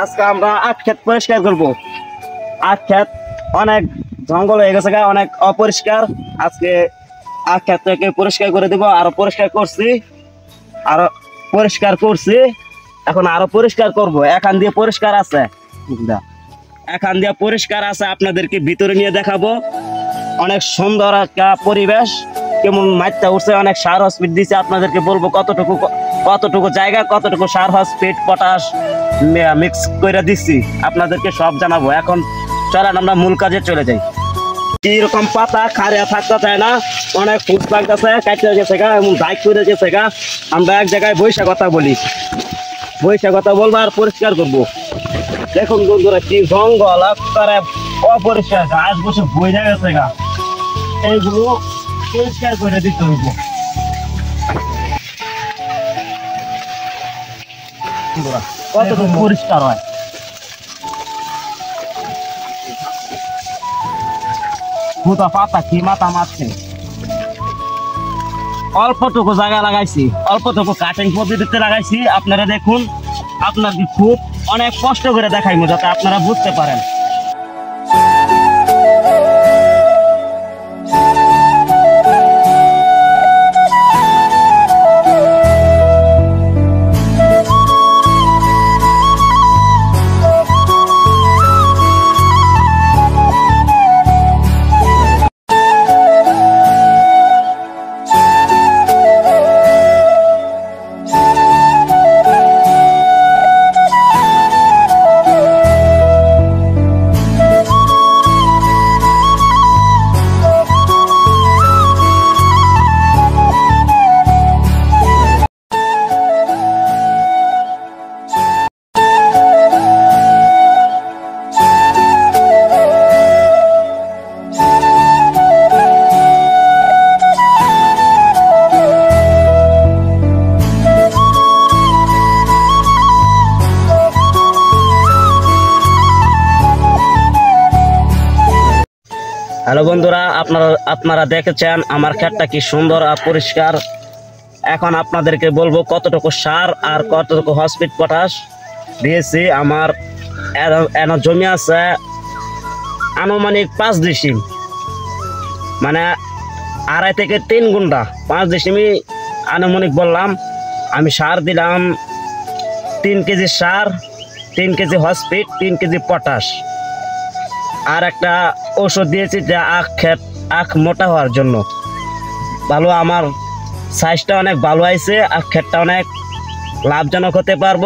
আজকে আমরা আখ ক্ষেত পরিষ্কার করবো। আখ ক্ষেত অনেক জঙ্গল হয়ে গেছে, অনেক অপরিষ্কার। আজকে আখ ক্ষেতটাকে পরিষ্কার করে দিব। আরো পরিষ্কার করছি, আরো পরিষ্কার করছি, এখন আরো পরিষ্কার করব। এখান দিয়ে পরিষ্কার আছে, এখান দিয়ে পরিষ্কার আছে, আপনাদেরকে ভিতরে নিয়ে দেখাবো। অনেক সুন্দর একটা পরিবেশ, কেমন মাইটটা উঠছে, অনেক সার হসপিট দিছে। আপনাদেরকে বলবো কতটুকু জায়গা, কতটুকু সার হসপিট পটাশ মিক্স করে দিচ্ছি, আপনাদেরকে সব জানাবো। এখন চলেন আমরা মূল কাজে চলে যাই। এরকম পাতা খারিয়া থাকতে চায় না, অনেক ফুল লাগতেছে, কাটতে গেছে গা, এমন দাগ করে গেছে গা। আমরা এক জায়গায় বৈশা কথা বলি, বৈশা কথা বলবো আর পরিষ্কার করবো। দেখুন বন্ধুরা, কি জঙ্গল, করে অপরিষ্কার, গাছ বসে বইয়া গেছে গা। এইগুলো পরিষ্কার করে দিতে হইব। কতটুকু পরিষ্কার হয়, পুতা পাতা কি মাথা মারছে। অল্পটুকু জায়গা লাগাইছি, অল্পটুকু কাটিং পদ্ধতিতে লাগাইছি। আপনারা দেখুন, আপনাকে খুব অনেক কষ্ট করে দেখাইবো যাতে আপনারা বুঝতে পারেন। হ্যালো বন্ধুরা, আপনারা দেখেছেন আমার ক্ষেতটা কি সুন্দর আর পরিষ্কার। এখন আপনাদেরকে বলবো কতটুকু সার আর কতটুকু হসপিট পটাশ দিয়েছি। আমার জমি আছে আনুমানিক 5 ডিসিম, মানে 2.5 থেকে 3 গুণ্ঠা। 5 ডিসিমই আনুমানিক বললাম। আমি সার দিলাম 3 কেজি সার, 3 কেজি হসপিট, 3 কেজি পটাশ, আর একটা ওষুধ দিয়েছি যে আখ মোটা হওয়ার জন্য। ভালো, আমার সাইজটা অনেক ভালো হয়েছে, আখ ক্ষেতটা অনেক লাভজনক হতে পারবো।